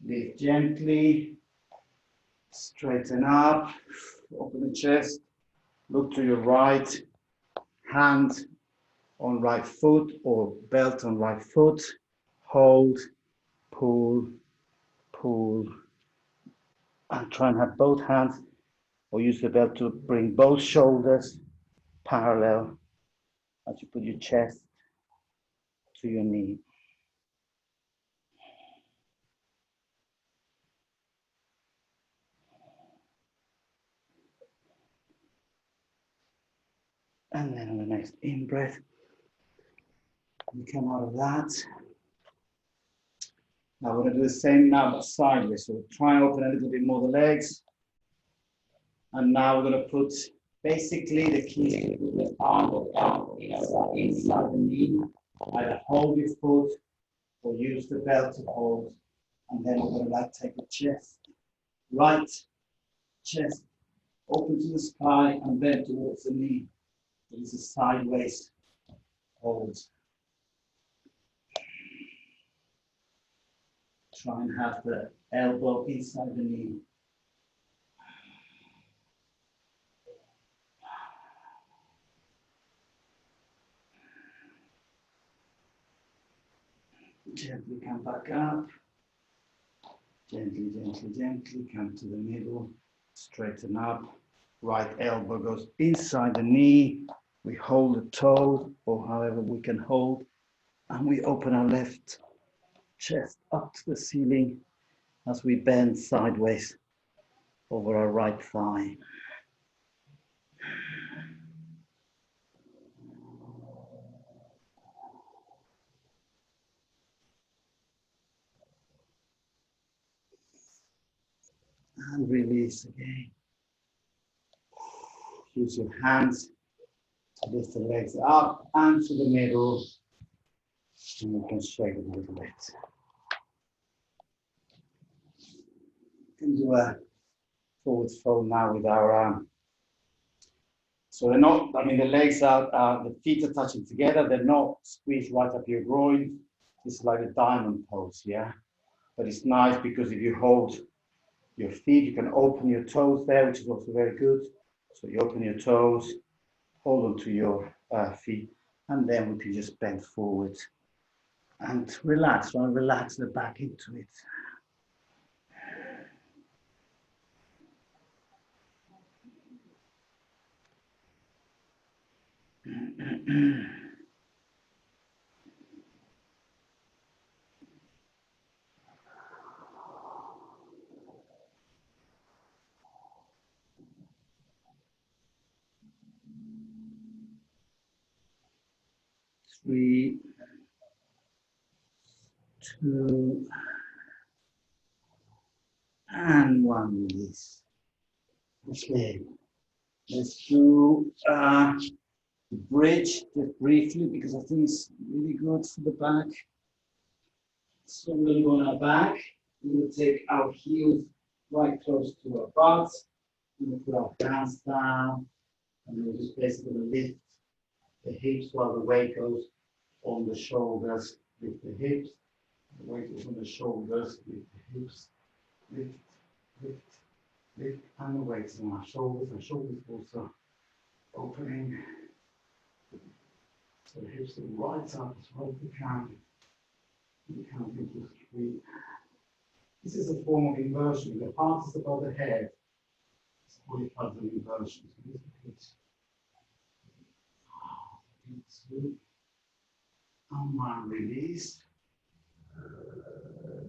Lift gently, straighten up, open the chest, look to your right, hand on right foot or belt on right foot, hold, pull, pull, and try and have both hands or use the belt to bring both shoulders parallel as you put your chest to your knee. And then on the next in-breath, you come out of that. Now we're going to do the same now, but sideways. So try and open a little bit more the legs. And now we're going to put basically the key to the arm inside the knee. Either hold your foot or use the belt to hold. And then we're going to like take the chest, right chest open to the sky and bend towards the knee. This is sideways hold. Try and have the elbow inside the knee. Gently come back up. Gently, gently, gently come to the middle. Straighten up. Right elbow goes inside the knee. We hold the toe, or however we can hold, and we open our left chest up to the ceiling as we bend sideways over our right thigh. And release again. Use your hands to lift the legs up and to the middle. And you can shake it a little bit. You can do a forward fold now with our so they're not, I mean, the legs are, the feet are touching together. They're not squeezed right up your groin. This is like a diamond pose, yeah? But it's nice because if you hold your feet, you can open your toes there, which is also very good. So you open your toes, hold on to your feet, and then we can just bend forward and relax. Try and relax the back into it. Three, two, and one. Release. Okay, let's do the bridge just briefly because I think it's really good for the back. So we're going to go on our back. We will take our heels right close to our butts. We will put our hands down, and we'll just basically lift the hips while the weight goes on the shoulders. Lift the hips, the weight goes on the shoulders. Lift the hips, lift, lift, lift, and the weight on our shoulders. Our shoulders also opening. So the hips are right up as well as we can. We count into 3. This is a form of inversion. The heart is above the head. It's 45 inversion. So this is 2. And 1 release.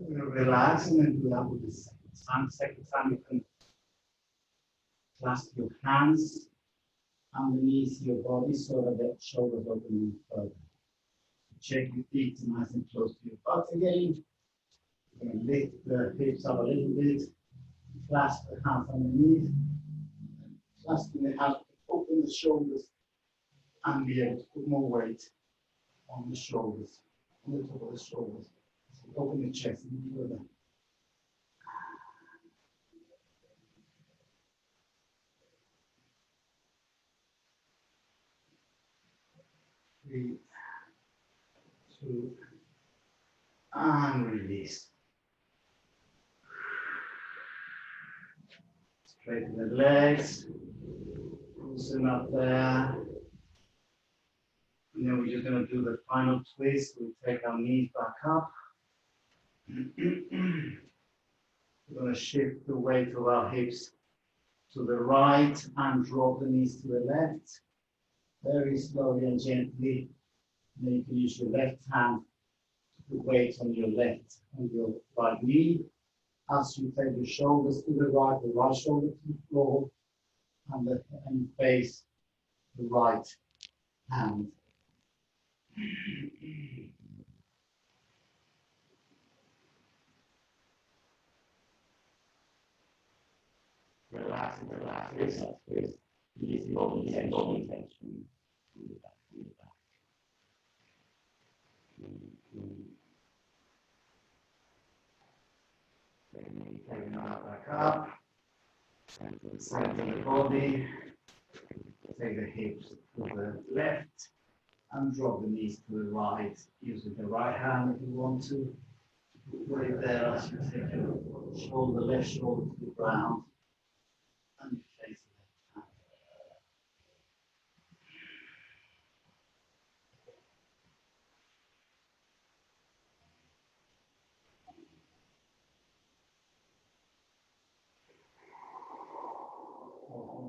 We'll relax and then do that with the second time. Second time you can clasp your hands underneath your body so that the shoulders open further. Check your feet nice and close to your butt again. You're going to lift the hips up a little bit. Clasp the hands underneath. Clasping the hands, open the shoulders and be able to put more weight on the shoulders, on the top of the shoulders. So open the chest and further. Three, 2, and release. Straighten the legs, loosen up there. And then we're just going to do the final twist. We take our knees back up. We're going to shift the weight of our hips to the right and drop the knees to the left. Very slowly and gently. Then you can use your left hand to put weight on your left and your right knee. As you take your shoulders to the right shoulder to the floor, and face the right hand. Relax, relax, relax, relax. Release all tension. Taking out back up. Center the body. Take the hips to the left and drop the knees to the right, using the right hand if you want to. Put it there as you take your shoulder, left shoulder to the ground, and you face the left hand.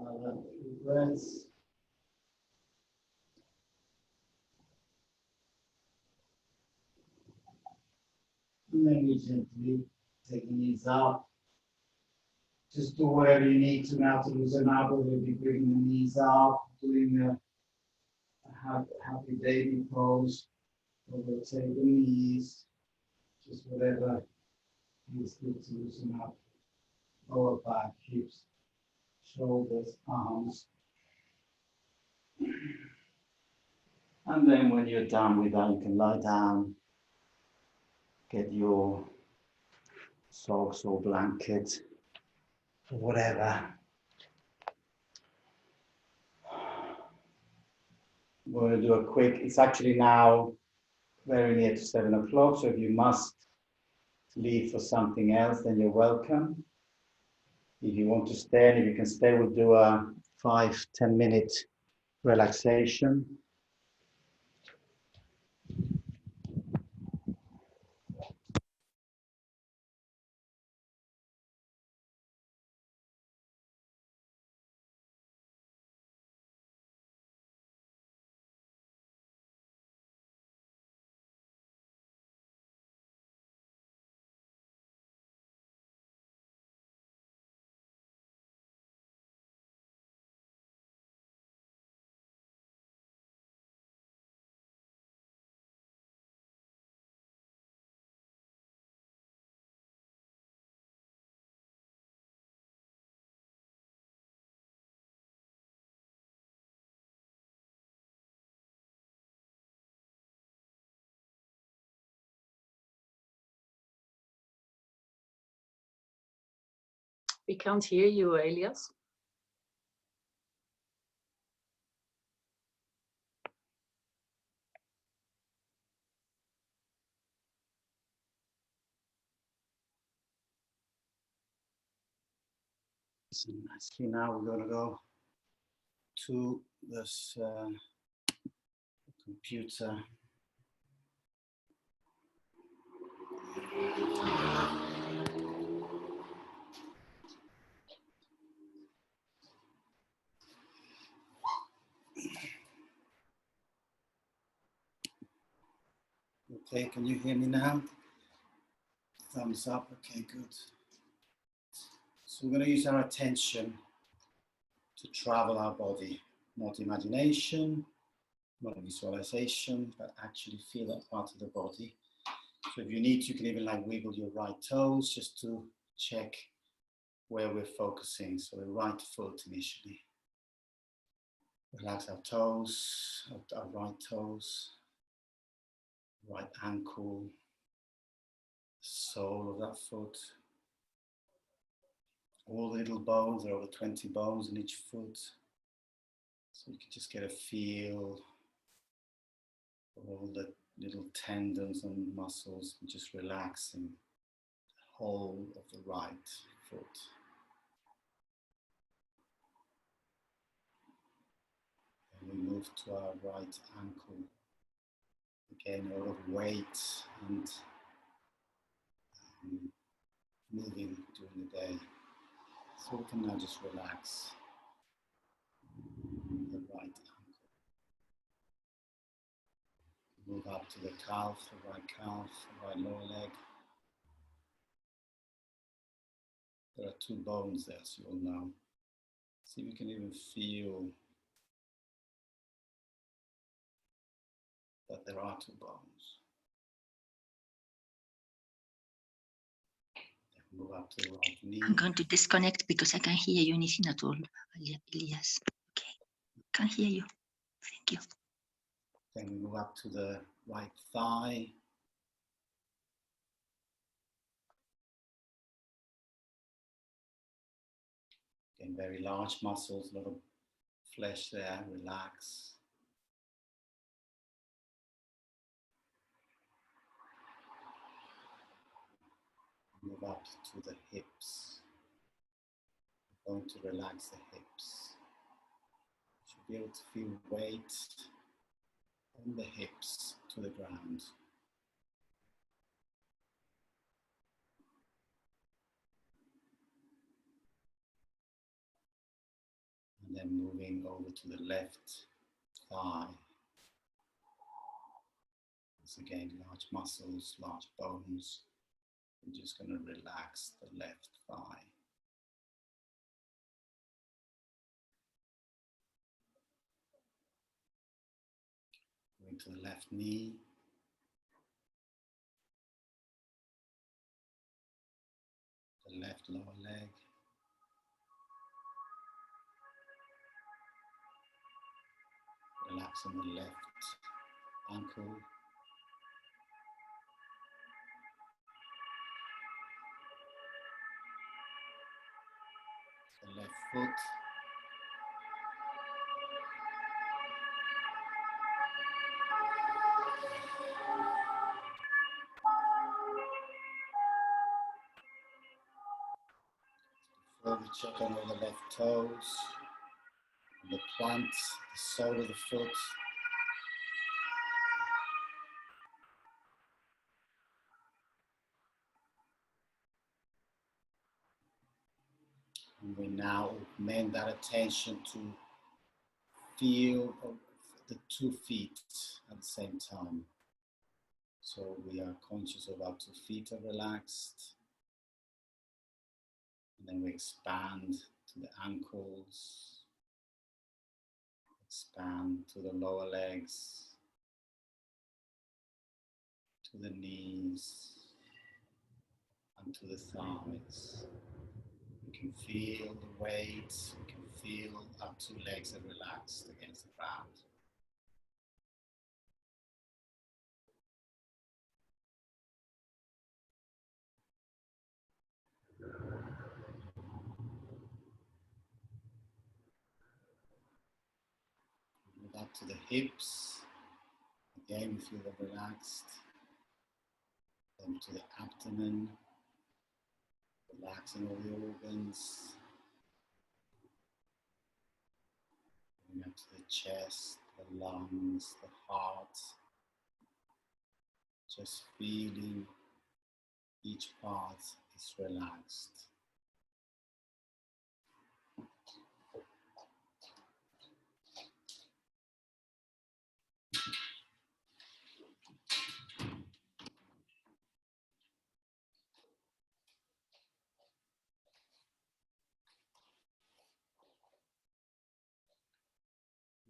Another few breaths. And then you gently take the knees up. Just do whatever you need to now to loosen up, whether you bring the knees up, doing a happy baby pose, or rotate the knees, just whatever feels good to loosen up. Lower back, hips, shoulders, arms. And then when you're done with that, you can lie down, get your socks or blanket, or whatever. We're going to do a quick, it's actually now very near to 7 o'clock, so if you must leave for something else, then you're welcome. If you want to stay, and if you can stay, we'll do a 5-10 minute relaxation. We can't hear you, Elias. So actually now we're going to go to this computer. Okay, can you hear me now? Thumbs up, okay, good. So we're going to use our attention to travel our body, not imagination, not visualization, but actually feel that part of the body. So if you need to, you can even like wiggle your right toes just to check where we're focusing. So the right foot initially. Relax our toes, our right toes, right ankle, sole of that foot. All the little bones, there are over 20 bones in each foot. So you can just get a feel of all the little tendons and muscles, and just relaxing the whole of the right foot. And we move to our right ankle. Again, a lot of weight and moving during the day. So we can now just relax the right ankle. Move up to the calf, the right lower leg. There are 2 bones there, as you all know. See if you can even feel that there are 2 bones. Move up to the right knee. I'm going to disconnect because I can't hear you anything at all, Elias. Okay, can't hear you. Thank you. Then we move up to the right thigh. Again, very large muscles, a lot of flesh there, relax. Move up to the hips. We're going to relax the hips. You should be able to feel weight on the hips to the ground. And then moving over to the left thigh. Once again, large muscles, large bones. We're just going to relax the left thigh. Going to the left knee. The left lower leg. Relaxing the left ankle. The left foot. Before we check on all the left toes, the plant, the sole of the foot. And we now augment that attention to feel the 2 feet at the same time. So we are conscious of our 2 feet are relaxed. And then we expand to the ankles, expand to the lower legs, to the knees, and to the thighs. You can feel the weight, you can feel our 2 legs are relaxed against the ground. Move up to the hips. Again, we feel them relaxed. Then to the abdomen, relaxing all the organs. Moving up to the chest, the lungs, the heart. Just feeling each part is relaxed.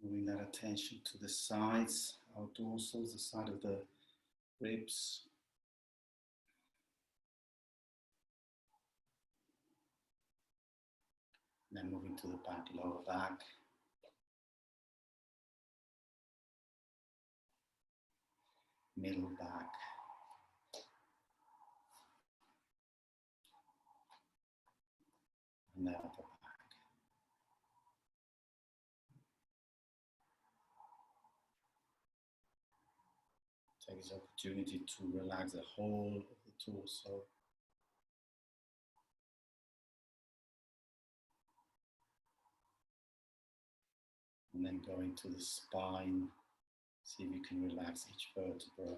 Moving that attention to the sides, our dorsals, the side of the ribs. Then moving to the back, lower back. Middle back. And the upper back. Take this opportunity to relax the whole of the torso. And then going to the spine, see if you can relax each vertebra.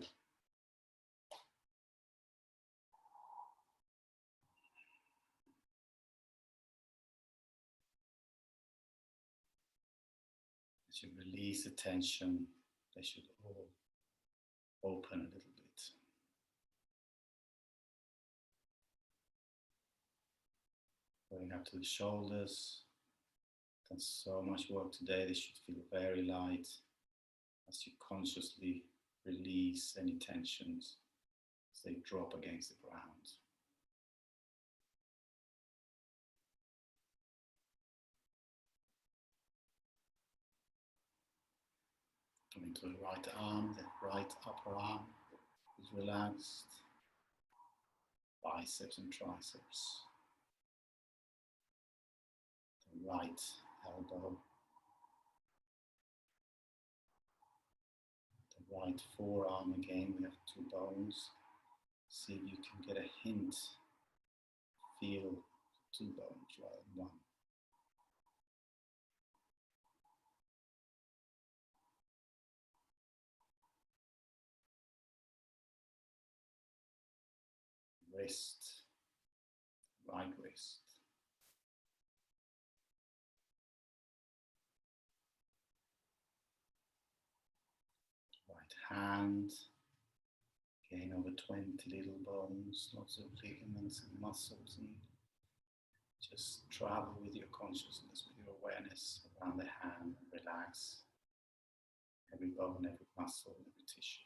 As you release the tension, they should all open a little bit. Going up to the shoulders. Done so much work today, they should feel very light as you consciously release any tensions as they drop against the ground. Coming to the right arm, the right upper arm is relaxed. Biceps and triceps. right elbow, the right forearm. Again, we have two bones. See if you can get a hint, feel two bones rather than one. Wrist, right wrist. Right hand. Again, over 20 little bones, lots of ligaments and muscles, and just travel with your consciousness, with your awareness around the hand. Relax every bone, every muscle, every tissue.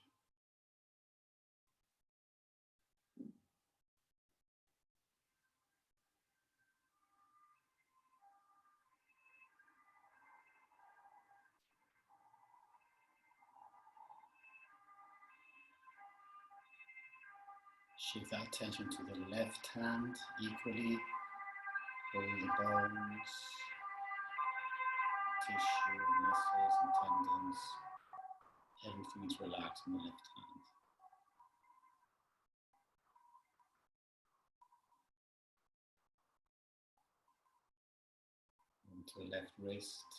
Shift that attention to the left hand equally. All the bones, tissue, muscles and tendons. Everything is relaxed in the left hand. To the left wrist,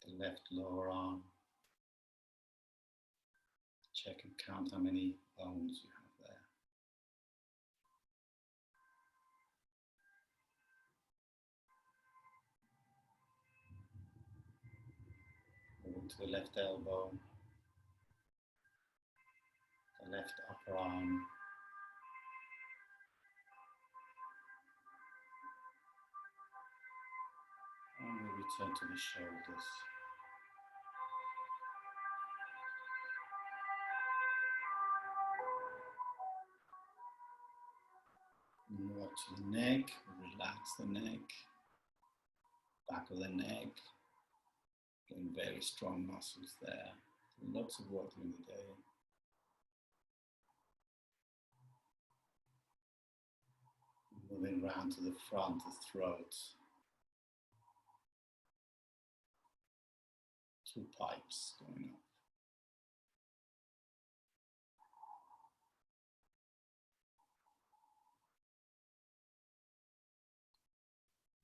the left lower arm. Check and count how many bones you have there. Moving to the left elbow, the left upper arm, and we return to the shoulders. Move up to the neck, relax the neck, back of the neck, getting very strong muscles there. Lots of work during the day. Moving round to the front, the throat. Two pipes going up.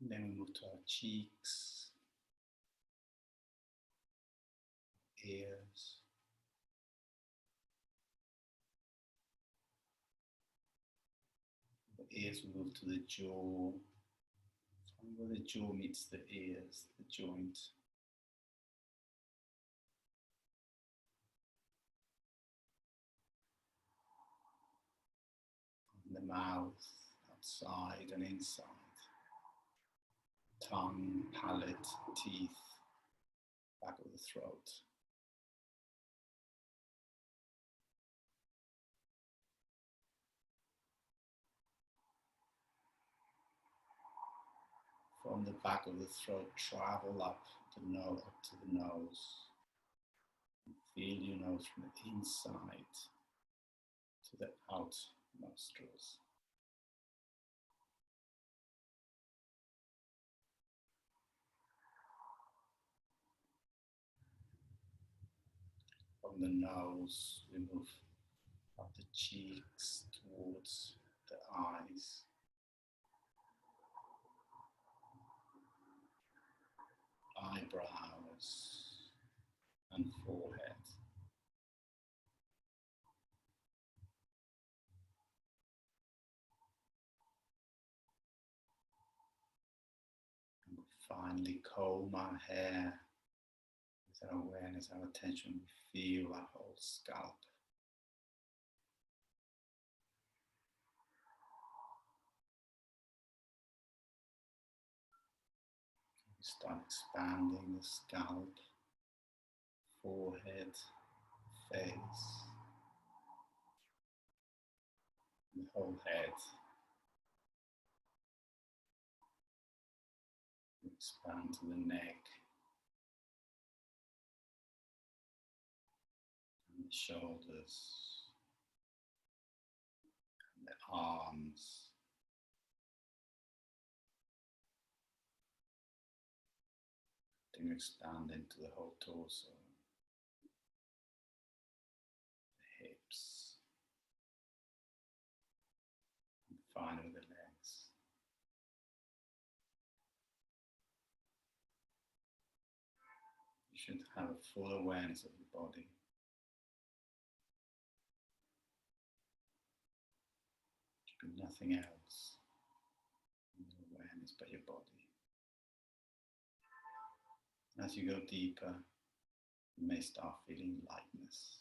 And then we move to our cheeks, ears, the ears will move to the jaw, find where the jaw meets the ears, the joint. And the mouth, outside and inside. Tongue, palate, teeth, back of the throat. From the back of the throat, travel up the nose, up to the nose. Feel your nose from the inside to the out nostrils. From the nose, we move up the cheeks towards the eyes. Eyebrows and forehead. And finally comb our hair with our awareness, our attention. We feel our whole scalp. We start expanding the scalp, forehead, face, the whole head. We expand to the neck and the shoulders and the arms letting you expand into the whole torso, the hips, and finally the legs. You should have a full awareness of your body. There should be nothing else in your awareness but your body. As you go deeper, you may start feeling lightness.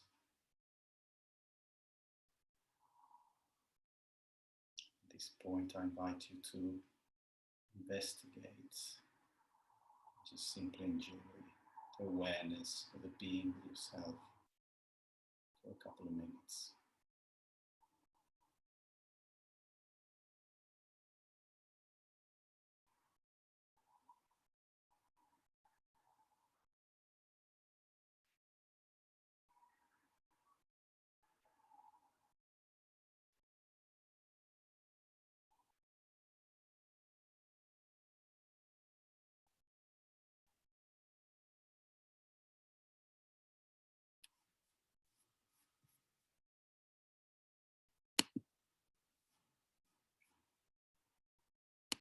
At this point, I invite you to investigate, just simply enjoy the awareness of the being with yourself for a couple of minutes.